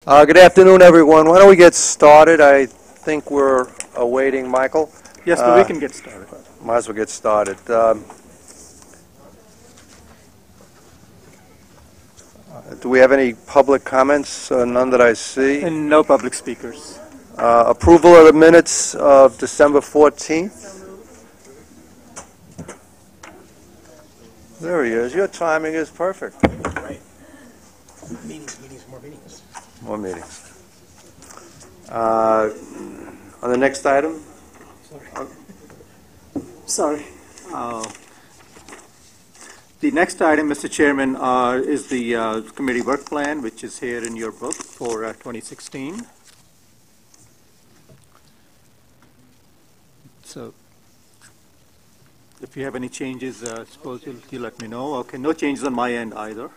Good afternoon, everyone. Why don't we get started? I think we're awaiting Michael. Yes, but we can get started. Might as well get started. Do we have any public comments? None that I see. And no public speakers. Approval of the minutes of December 14th. There he is. Your timing is perfect. Right. Meetings, more meetings. More meetings. On the next item? Sorry. The next item, Mr. Chairman, is the committee work plan, which is here in your book for 2016. So, if you have any changes, I suppose you'll let me know. Okay, no changes on my end either.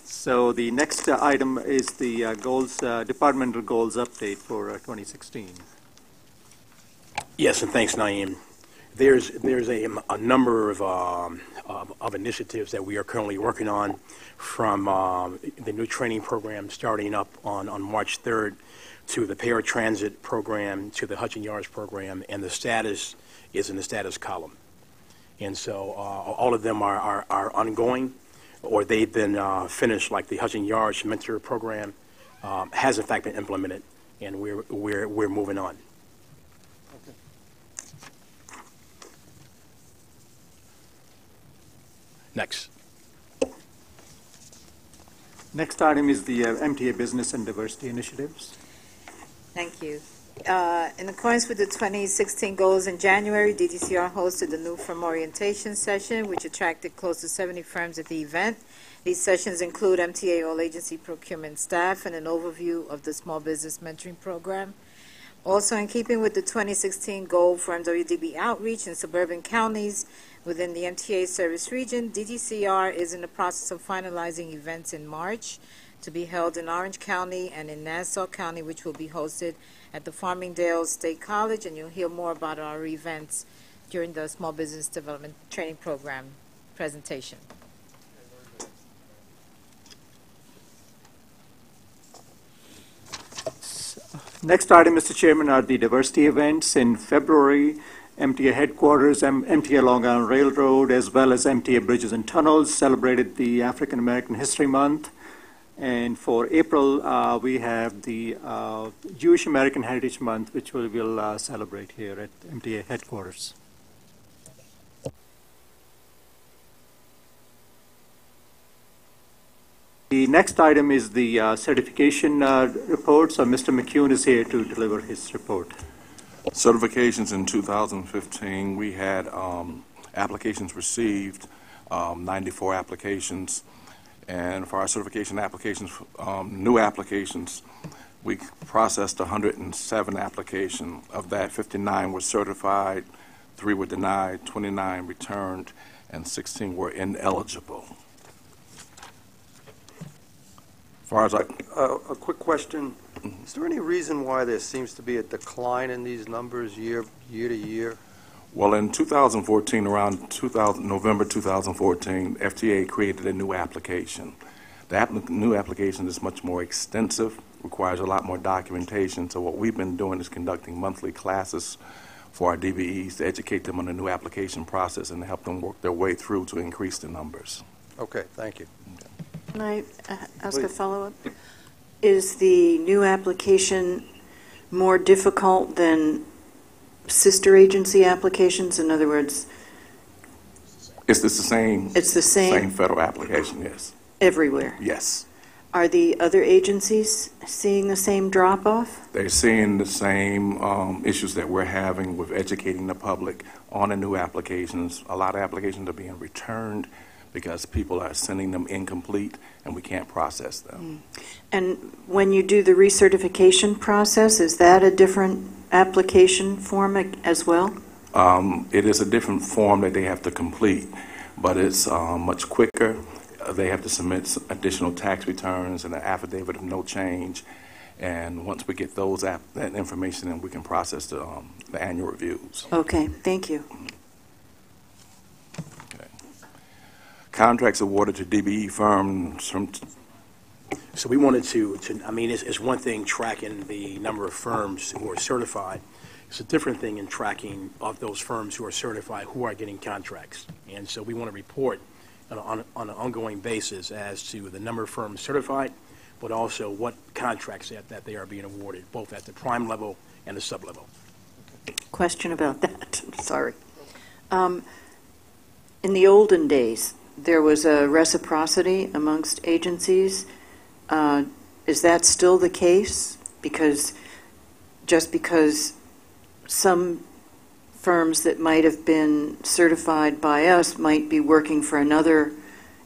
So the next item is the departmental goals update for 2016. Yes, and thanks, Naeem. There's a number of initiatives that we are currently working on, from the new training program starting up on March 3rd, to the paratransit program, to the Hudson Yards program, and the status is in the status column. And so all of them are ongoing, or they've been finished. Like the Hudson Yards mentor program has in fact been implemented, and we're moving on. Okay. Next. Next item is the MTA Business and Diversity Initiatives. Thank you. In accordance with the 2016 goals, in January, DDCR hosted the new firm orientation session, which attracted close to 70 firms at the event. These sessions include MTA all-agency procurement staff and an overview of the small business mentoring program. Also, in keeping with the 2016 goal for MWDB outreach in suburban counties within the MTA service region, DDCR is in the process of finalizing events in March to be held in Orange County and in Nassau County, which will be hosted at the Farmingdale State College, and you'll hear more about our events during the Small Business Development Training Program presentation. Next item, Mr. Chairman, are the diversity events. In February, MTA headquarters, MTA Long Island Railroad, as well as MTA Bridges and Tunnels celebrated the African American History Month. And for April, we have the Jewish American Heritage Month, which we will celebrate here at MTA headquarters. The next item is the certification report. So Mr. McCune is here to deliver his report. Certifications in 2015, we had applications received, 94 applications. And for our certification applications, new applications, we processed 107 applications. Of that, 59 were certified, 3 were denied, 29 returned, and 16 were ineligible. As far as a quick question. Is there any reason why there seems to be a decline in these numbers year to year? Well, in 2014, around November 2014, FTA created a new application. The new application is much more extensive, requires a lot more documentation. So what we've been doing is conducting monthly classes for our DBEs to educate them on the new application process and help them work their way through to increase the numbers. Okay, thank you. Okay. Can I ask a Please. follow-up? Is the new application more difficult than sister agency applications? In other words, It's the same. it's the same federal application, yes. everywhere. Yes. Are the other agencies seeing the same drop-off? They're seeing the same issues that we're having with educating the public on the new applications. A lot of applications are being returned because people are sending them incomplete and we can't process them. And when you do the recertification process, is that a different application form as well? It is a different form that they have to complete, but it's much quicker. They have to submit additional tax returns and an affidavit of no change. And once we get that information, then we can process the annual reviews. Okay, thank you. Okay. Contracts awarded to DBE firms from So we wanted to I mean, it's one thing tracking the number of firms who are certified. It's a different thing in tracking of those firms who are certified, who are getting contracts. And so we want to report on an ongoing basis as to the number of firms certified, but also what contracts that they are being awarded, both at the prime level and the sub-level. Question about that, sorry. In the olden days, there was a reciprocity amongst agencies. Is that still the case? Because some firms that might have been certified by us might be working for another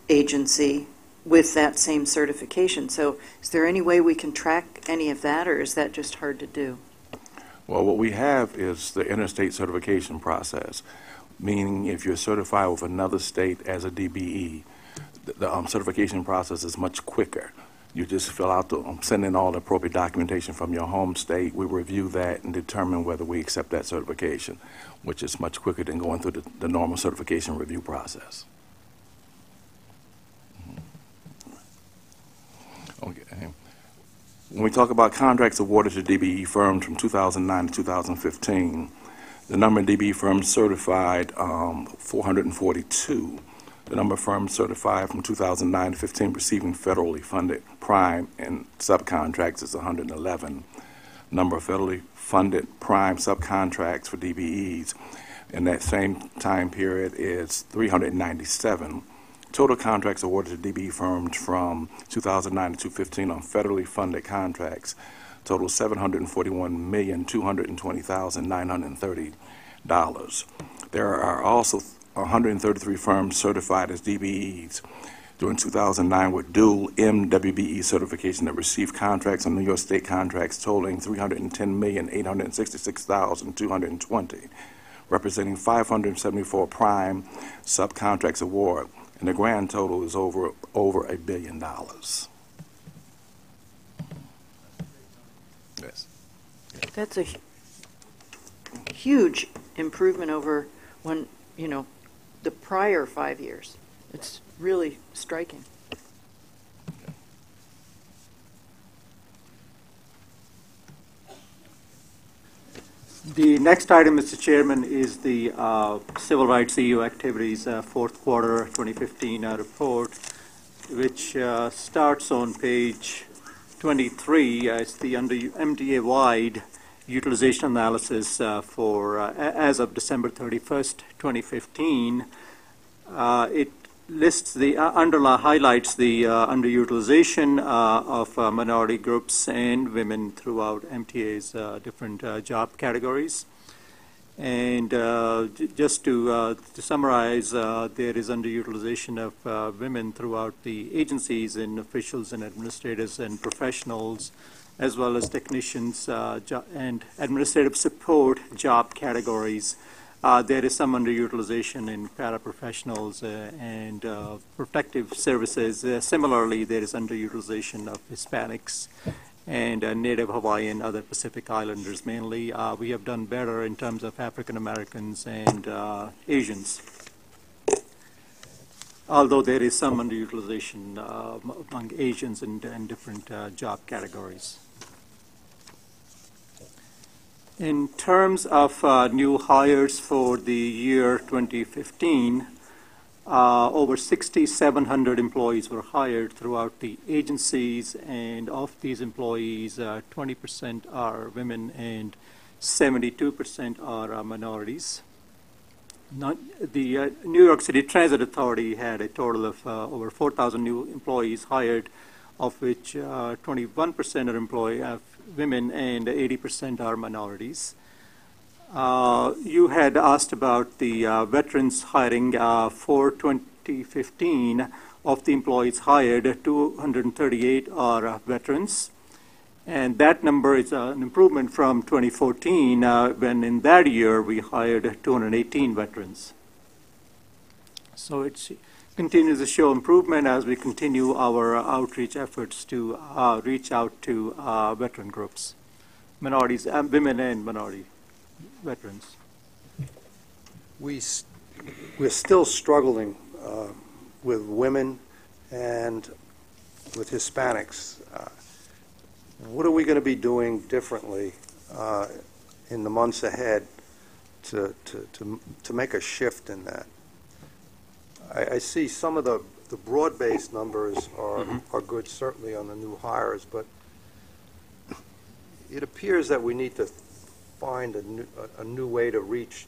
agency with that same certification. So is there any way we can track any of that, or is that just hard to do? Well, what we have is the interstate certification process, meaning if you're certified with another state as a DBE, the certification process is much quicker. You just fill out send in all the appropriate documentation from your home state. We review that and determine whether we accept that certification, which is much quicker than going through the normal certification review process. Okay. When we talk about contracts awarded to DBE firms from 2009 to 2015, the number of DBE firms certified, 442. The number of firms certified from 2009 to 15 receiving federally funded prime and subcontracts is 111. Number of federally funded prime subcontracts for DBEs in that same time period is 397. Total contracts awarded to DBE firms from 2009 to 2015 on federally funded contracts total $741,220,930. There are also 133 firms certified as DBEs during 2009 with dual MWBE certification that received contracts on New York State contracts totaling $310,866,220, representing 574 prime subcontracts award, and the grand total is over $1 billion. Yes. That's a huge improvement over the prior 5 years. It's really striking. The next item, Mr. Chairman, is the Civil Rights EU Activities fourth quarter 2015 report, which starts on page 23. It's the MTA-wide utilization analysis for as of December 31st, 2015. It lists highlights the underutilization of minority groups and women throughout MTA's different job categories. And just to summarize, there is underutilization of women throughout the agencies and officials and administrators and professionals, as well as technicians and administrative support job categories. There is some underutilization in paraprofessionals and protective services. Similarly, there is underutilization of Hispanics and Native Hawaiian, other Pacific Islanders mainly. We have done better in terms of African Americans and Asians, although there is some underutilization among Asians in different job categories. In terms of new hires for the year 2015, over 6,700 employees were hired throughout the agencies, and of these employees, 20% are women and 72% are minorities. The New York City Transit Authority had a total of over 4,000 new employees hired, of which 21% are women and 80% are minorities. You had asked about the veterans hiring for 2015. Of the employees hired, 238 are veterans. And that number is an improvement from 2014, when in that year we hired 218 veterans. So it continues to show improvement as we continue our outreach efforts to reach out to veteran groups, minorities, women and minority veterans. We're still struggling with women and with Hispanics. What are we going to be doing differently in the months ahead to make a shift in that? I see some of the broad-based numbers are good, certainly on the new hires, but it appears that we need to find a new way to reach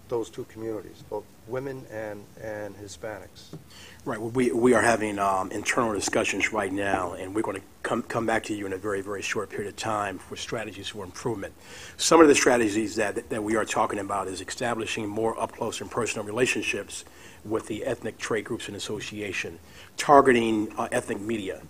those two communities, both women and Hispanics. Right. Well, we are having internal discussions right now, and we're going to come back to you in a very, very short period of time for strategies for improvement. Some of the strategies that we are talking about is establishing more up-close and personal relationships with the ethnic trade groups and association, targeting ethnic media.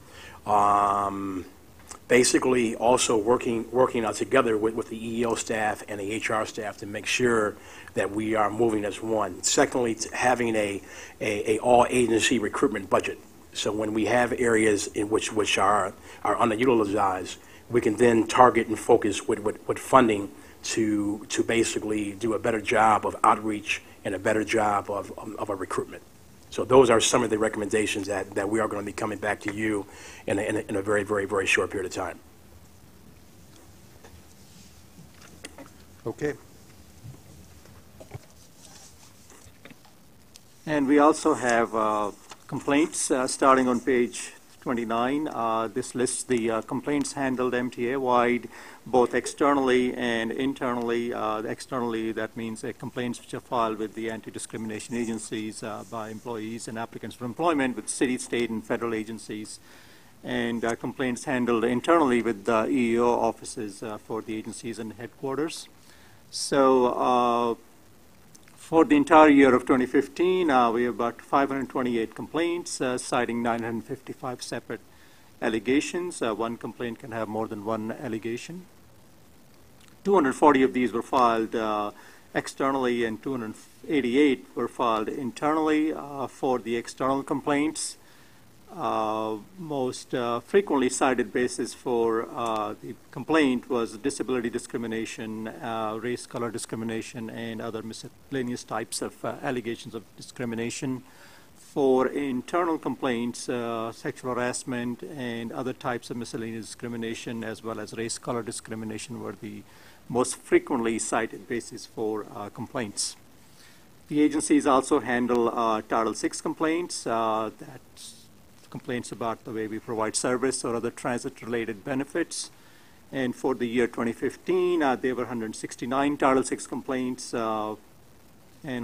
Basically, also working together with the EEO staff and the HR staff to make sure that we are moving as one. Secondly, having a all-agency recruitment budget. So when we have areas in which are underutilized, we can then target and focus with funding to basically do a better job of outreach and a better job of a recruitment. So those are some of the recommendations that we are going to be coming back to you in a very, very, very short period of time. Okay. And we also have complaints starting on page 29. This lists the complaints handled MTA-wide, both externally and internally. Externally, that means complaints which are filed with the anti-discrimination agencies by employees and applicants for employment with city, state, and federal agencies. And complaints handled internally with the EEO offices for the agencies and headquarters. So for the entire year of 2015, we have about 528 complaints, citing 955 separate allegations. One complaint can have more than one allegation. 240 of these were filed externally, and 288 were filed internally. For the external complaints, most frequently cited basis for the complaint was disability discrimination, race, color discrimination, and other miscellaneous types of allegations of discrimination. For internal complaints, sexual harassment and other types of miscellaneous discrimination, as well as race, color discrimination, were the most frequently cited basis for complaints. The agencies also handle Title VI complaints, that's complaints about the way we provide service or other transit-related benefits. And for the year 2015, there were 169 Title VI complaints, and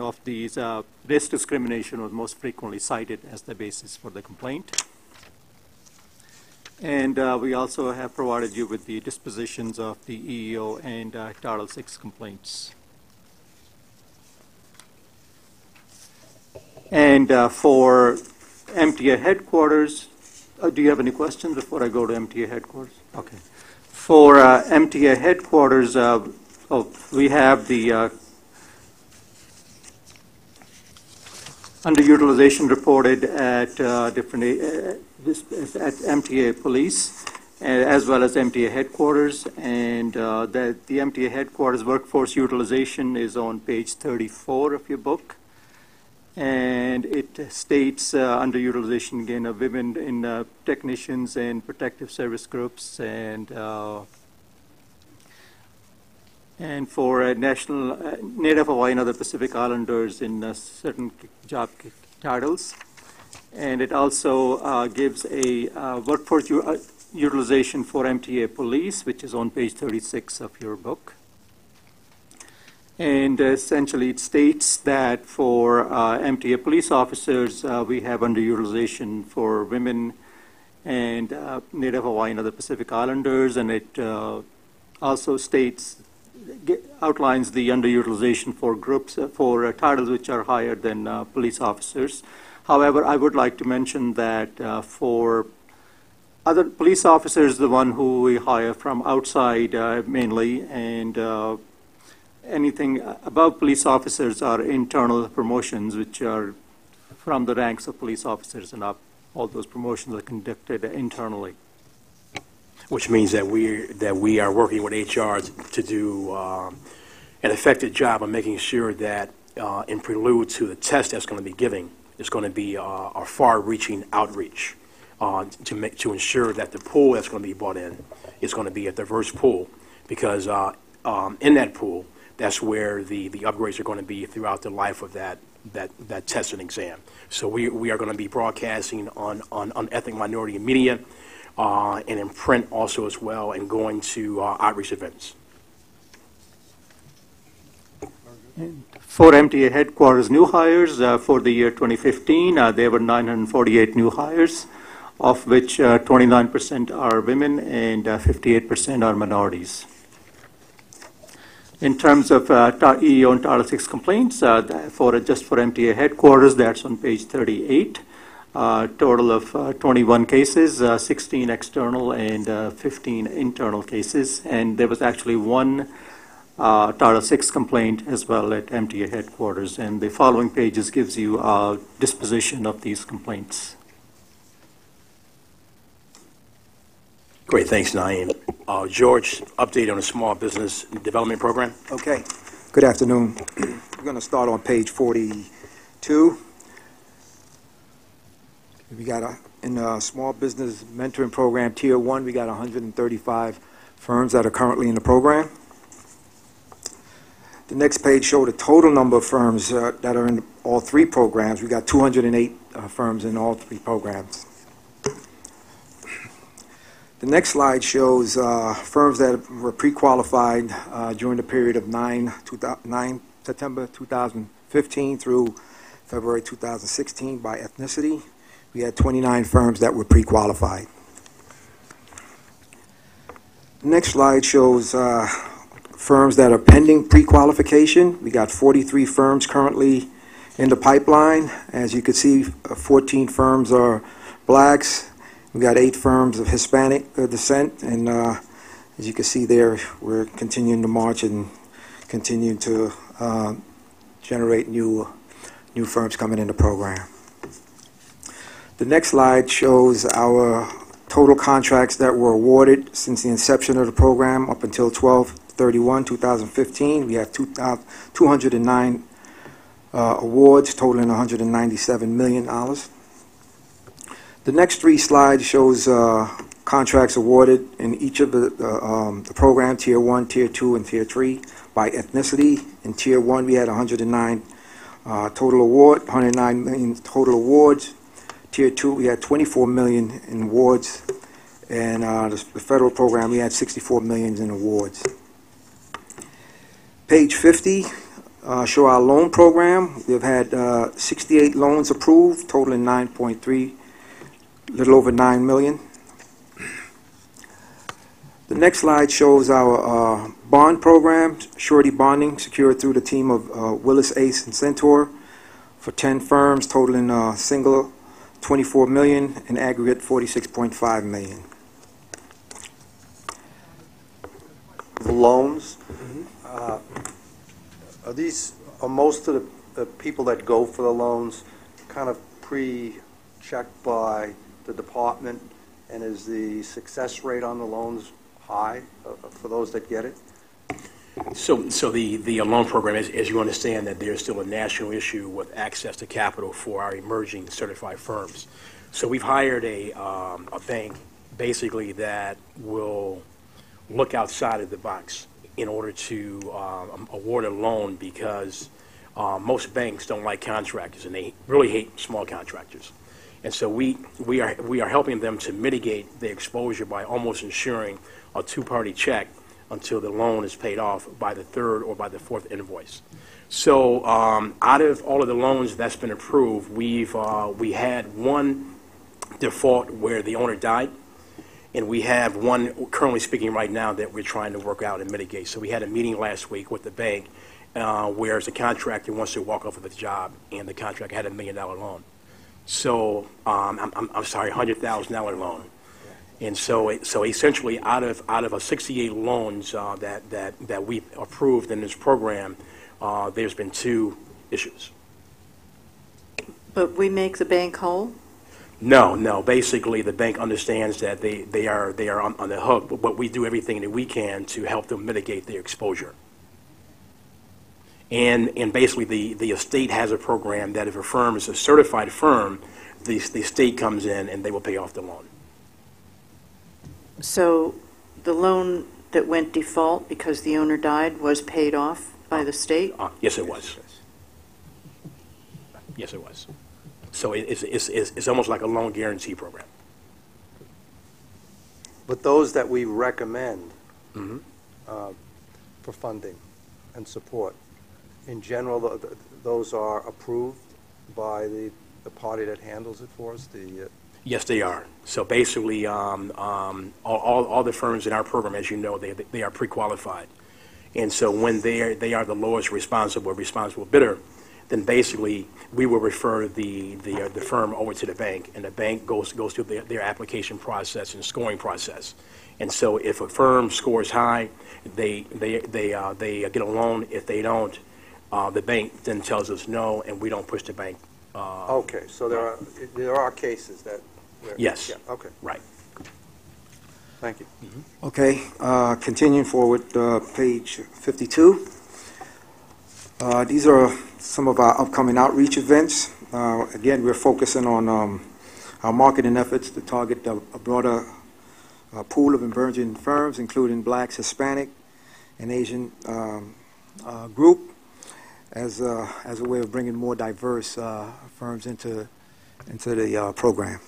of these, race discrimination was most frequently cited as the basis for the complaint. And we also have provided you with the dispositions of the EEO and Title VI complaints. And for MTA headquarters, do you have any questions before I go to MTA headquarters? Okay. For MTA headquarters, we have the underutilization reported at different at MTA Police, as well as MTA headquarters, and the MTA headquarters workforce utilization is on page 34 of your book. And it states underutilization again of women in technicians and protective service groups, and for national Native Hawaiian and other Pacific Islanders in certain job titles. And it also gives a workforce utilization for MTA Police, which is on page 36 of your book. And essentially it states that for MTA police officers, we have underutilization for women and Native Hawaiian and other Pacific Islanders, and it also outlines the underutilization for groups, for titles which are higher than police officers. However, I would like to mention that for other police officers, the one who we hire from outside mainly, and anything above police officers are internal promotions, which are from the ranks of police officers and up. All those promotions are conducted internally. Which means that we are working with HR to do an effective job of making sure that in prelude to the test that's going to be giving, it's going to be a far-reaching outreach to ensure that the pool that's going to be brought in is going to be a diverse pool, because in that pool, that's where the upgrades are going to be throughout the life of that test and exam. So we are going to be broadcasting on ethnic minority media and in print also as well, and going to outreach events. For MTA headquarters new hires for the year 2015, there were 948 new hires, of which 29% are women and 58% are minorities. In terms of EEO and Title VI complaints, just for MTA headquarters, that's on page 38. Total of 21 cases, 16 external and 15 internal cases, and there was actually one Title VI complaint as well at MTA headquarters, and the following pages gives you a disposition of these complaints. Great, thanks, Naeem. George, update on the Small Business Development Program. Okay. Good afternoon. We're going to start on page 42. We got in the Small Business Mentoring Program, Tier 1, we got 135 firms that are currently in the program. The next page showed the total number of firms that are in all three programs. We got 208 firms in all three programs. The next slide shows firms that were pre-qualified during the period of September 2015 through February 2016 by ethnicity. We had 29 firms that were pre-qualified. The next slide shows firms that are pending pre-qualification. We got 43 firms currently in the pipeline. As you can see, 14 firms are blacks. We got 8 firms of Hispanic descent, and as you can see there, we're continuing to march and continue to generate new firms coming in the program. The next slide shows our total contracts that were awarded since the inception of the program up until 12/31/2015. We have 209 awards totaling $197 million. The next 3 slides shows contracts awarded in each of the program, Tier 1, Tier 2, and Tier 3 by ethnicity. In Tier 1, we had 109 109 million total awards. Tier 2, we had 24 million in awards. And the federal program, we had 64 million in awards. Page 50 show our loan program. We've had 68 loans approved, totaling 9.3, little over 9 million. The next slide shows our bond program, surety bonding, secured through the team of Willis, Ace, and Centaur for 10 firms, totaling single 24 million, in aggregate 46.5 million. The loans, are most of the people that go for the loans kind of pre-checked by the department, and is the success rate on the loans high for those that get it? So the loan program, as you understand, that there's still a national issue with access to capital for our emerging certified firms. So we've hired a bank, basically, that will look outside of the box in order to award a loan, because most banks don't like contractors, and they really hate small contractors. And so we are helping them to mitigate the exposure by almost ensuring a 2-party check until the loan is paid off by the 3rd or by the 4th invoice. So out of all of the loans that's been approved, we had one default where the owner died, and we have one currently speaking right now that we're trying to work out and mitigate. So we had a meeting last week with the bank, whereas the contractor wants to walk off of the job, and the contractor had $1 million loan. So I'm sorry, $100,000 loan. And so essentially, out of a 68 loans that we approved in this program, there's been 2 issues. But we make the bank whole? No. Basically, the bank understands that they are on the hook, but we do everything that we can to help them mitigate their exposure. And basically, the estate has a program that if a firm is a certified firm, the state comes in and they will pay off the loan. So the loan that went default because the owner died was paid off by the state? Yes, it was. Yes, it was. So it's almost like a loan guarantee program. But those that we recommend Mhm. for funding and support, in general, those are approved by the party that handles it for us, the... Yes, they are. So basically, all the firms in our program, as you know, they are pre-qualified. And so when they are the lowest responsible bidder, then basically we will refer the firm over to the bank, and the bank goes through their application process and scoring process. And so if a firm scores high, they get a loan. If they don't, the bank then tells us no, and we don't push the bank. Okay, so there are cases that... Yes. Yeah, okay, Right. thank you. Okay, continuing forward, page 52. These are some of our upcoming outreach events. Again, we're focusing on our marketing efforts to target a broader pool of emerging firms, including Blacks, Hispanic, and Asian group, as a way of bringing more diverse firms into the program.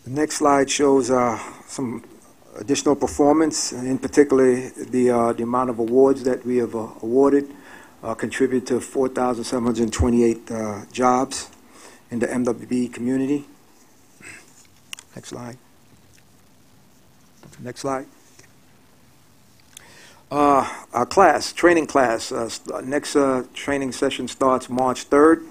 The next slide shows some additional performance, in particular the amount of awards that we have awarded contribute to 4,728 jobs in the MWB community. Next slide. Next slide. Our class, training class, next training session starts March 3rd.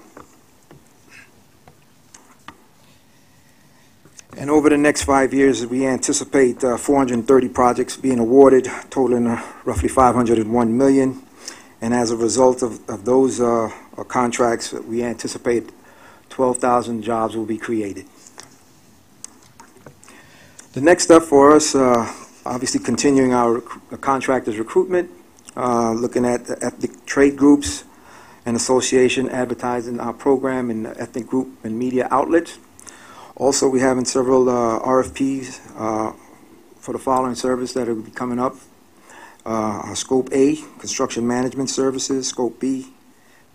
And over the next 5 years, we anticipate 430 projects being awarded, totaling roughly $501 million. And as a result of those contracts, we anticipate 12,000 jobs will be created. The next step for us, obviously continuing our contractors recruitment, looking at the ethnic trade groups and association advertising our program in the ethnic group and media outlets. Also, we're having several RFPs for the following service that will be coming up. Our Scope A, Construction Management Services, Scope B,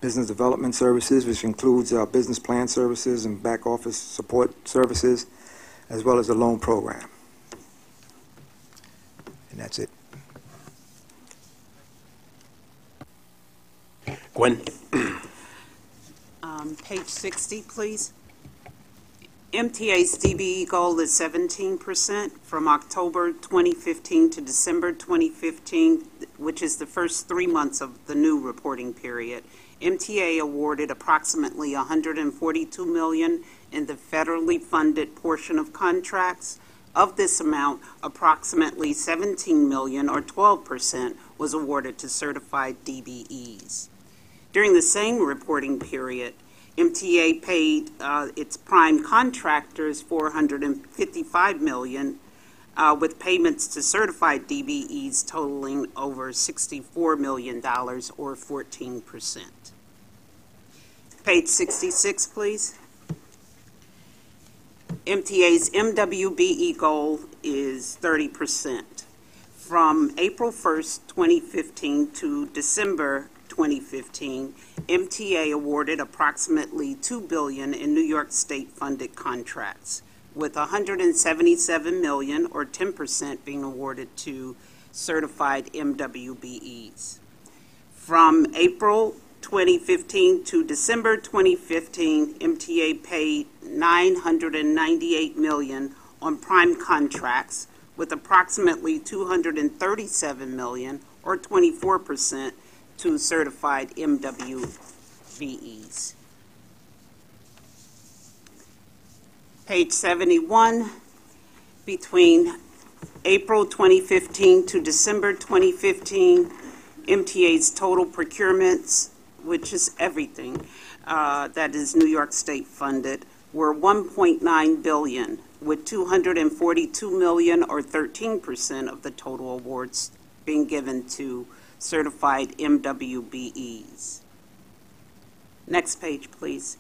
Business Development Services, which includes business plan services and back office support services, as well as the loan program. And that's it. Gwen? Page 60, please. MTA's DBE goal is 17% from October 2015 to December 2015, which is the first 3 months of the new reporting period. MTA awarded approximately $142 million in the federally funded portion of contracts. Of this amount, approximately $17 million, or 12%, was awarded to certified DBEs. During the same reporting period, MTA paid its prime contractors $455 million, with payments to certified DBEs totaling over $64 million, or 14%. Page 66, please. MTA's MWBE goal is 30%. From April 1st, 2015 to December 2015, MTA awarded approximately $2 billion in New York State funded contracts, with $177 million, or 10%, being awarded to certified MWBEs. From April 2015 to December 2015, MTA paid $998 million on prime contracts, with approximately $237 million, or 24%, to certified MWBEs. Page 71, between April 2015 to December 2015, MTA's total procurements, which is everything that is New York State funded, were $1.9 billion, with $242 million, or 13%, of the total awards being given to certified MWBEs. Next page, please.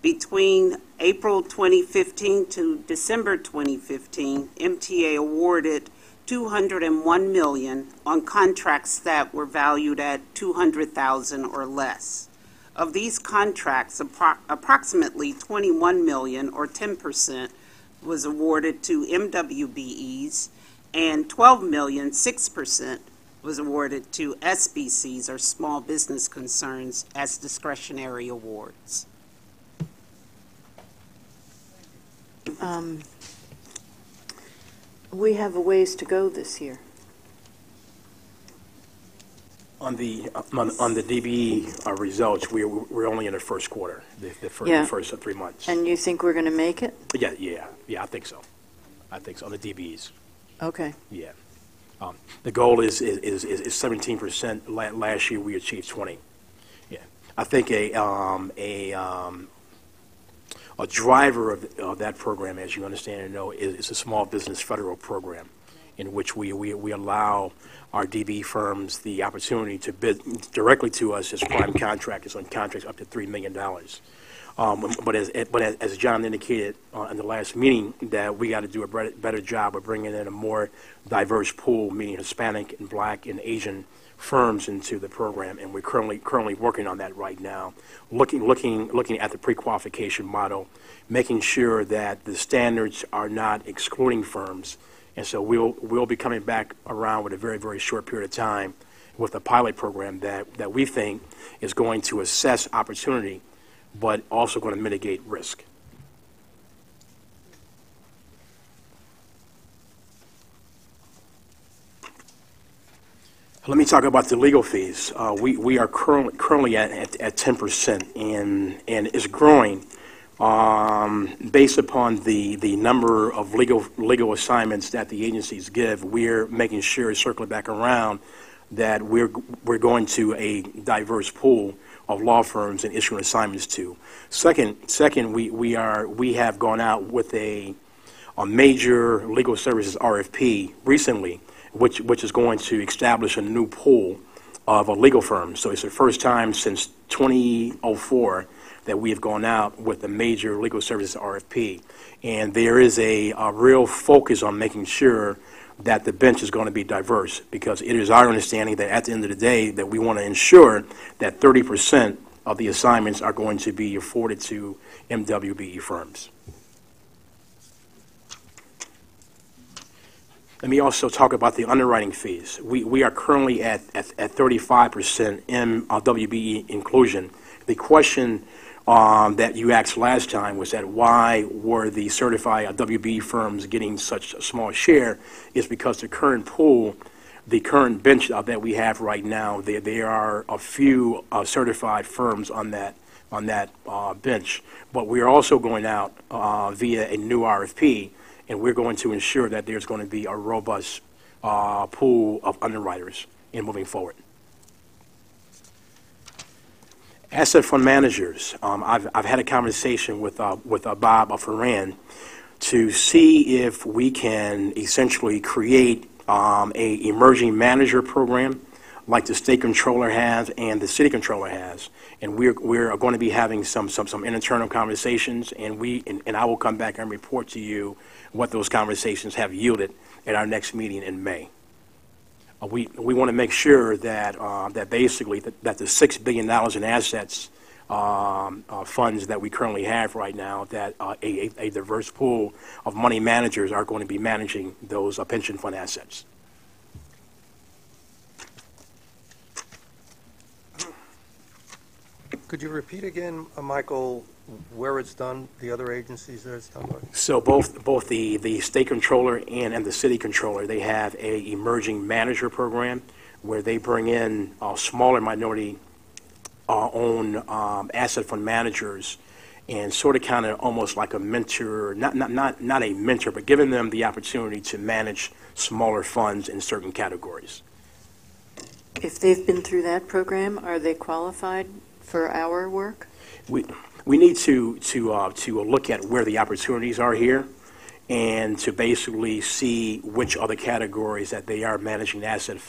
Between April 2015 to December 2015, MTA awarded $201 million on contracts that were valued at $200,000 or less. Of these contracts, approximately $21 million, or 10%, was awarded to MWBEs, and $12 million, 6%, was awarded to SBCs, or small business concerns, as discretionary awards. We have a ways to go this year. On the DBE results, we're only in the first quarter, the Yeah. first 3 months. And you think we're going to make it? Yeah, I think so. I think so, on the DBEs. Okay. Yeah. The goal is 17%. Last year, we achieved 20. Yeah. I think a driver of that program, as you understand and know, is a small business federal program in which we allow our DB firms the opportunity to bid directly to us as prime contractors on contracts up to $3 million. But as John indicated in the last meeting, that we got to do a better job of bringing in a more diverse pool, meaning Hispanic and Black and Asian firms into the program, and we're currently working on that right now, looking at the pre-qualification model, making sure that the standards are not excluding firms. And so we'll be coming back around with a very, very short period of time with a pilot program that we think is going to assess opportunity, but also going to mitigate risk. Let me talk about the legal fees. We are currently at 10%, and it's growing based upon the number of legal assignments that the agencies give. We're making sure, circling back around, that we're going to a diverse pool of law firms and issuing assignments to. Second, we have gone out with a major legal services RFP recently, which is going to establish a new pool of legal firms. So it's the first time since 2004 that we have gone out with a major legal services RFP. And there is a real focus on making sure that the bench is going to be diverse, because it is our understanding that at the end of the day that we want to ensure that 30% of the assignments are going to be afforded to MWBE firms. Let me also talk about the underwriting fees. We are currently at 35% MWBE inclusion. The question that you asked last time was that why were the certified WBE firms getting such a small share, is because the current pool, the current bench that we have right now, there are a few certified firms on that bench. But we are also going out via a new RFP, and we're going to ensure that there's going to be a robust pool of underwriters in moving forward. Asset fund managers. I've had a conversation with Bob Ferran to see if we can essentially create a emerging manager program like the state controller has and the city controller has, and we're going to be having some internal conversations, and I will come back and report to you what those conversations have yielded at our next meeting in May. We want to make sure that that basically that the $6 billion in assets funds that we currently have right now, that a diverse pool of money managers are going to be managing those pension fund assets. Could you repeat again, Michael, where it's done, the other agencies that it's done by? So both the state controller and the city controller, they have a emerging manager program where they bring in smaller minority owned asset fund managers, and sort of kind of almost like a mentor, not a mentor, but giving them the opportunity to manage smaller funds in certain categories. If they've been through that program, are they qualified for our work? We need to look at where the opportunities are here, and to basically see which other categories that they are managing asset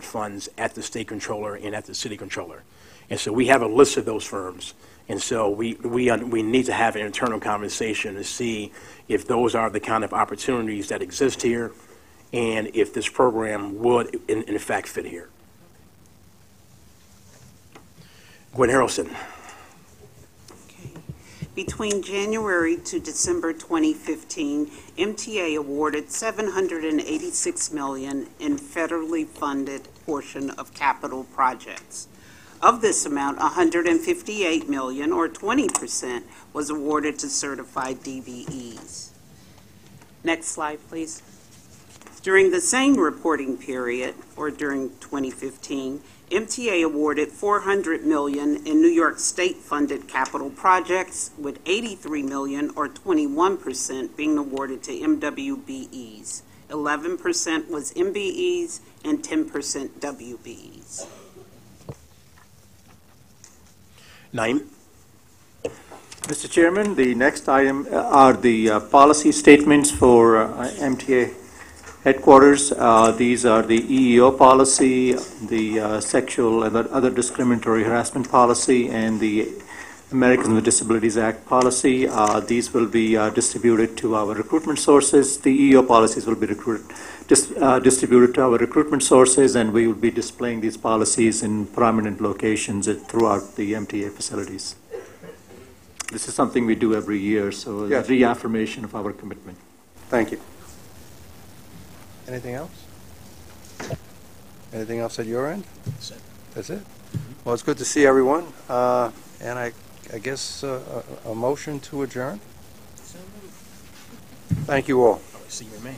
funds at the state controller and at the city controller. And so we have a list of those firms. And so we need to have an internal conversation to see if those are the kind of opportunities that exist here and if this program would, in fact, fit here. Gwen Harrelson. Between January to December 2015, MTA awarded $786 million in federally funded portion of capital projects. Of this amount, $158 million, or 20%, was awarded to certified DBEs. Next slide, please. During the same reporting period, or during 2015, MTA awarded $400 million in New York State-funded capital projects, with $83 million, or 21%, being awarded to MWBEs. 11% was MBEs, and 10% WBEs. Naeem. Mr. Chairman, the next item are the policy statements for MTA headquarters. These are the EEO policy, the sexual and other discriminatory harassment policy, and the Americans with Disabilities Act policy. These will be distributed to our recruitment sources. The EEO policies will be distributed to our recruitment sources, and we will be displaying these policies in prominent locations throughout the MTA facilities. This is something we do every year, so Yes. a reaffirmation of our commitment. Thank you. Anything else? Anything else at your end? That's it. That's it? Well, it's good to see everyone, and I guess a motion to adjourn? Thank you all. See you in May.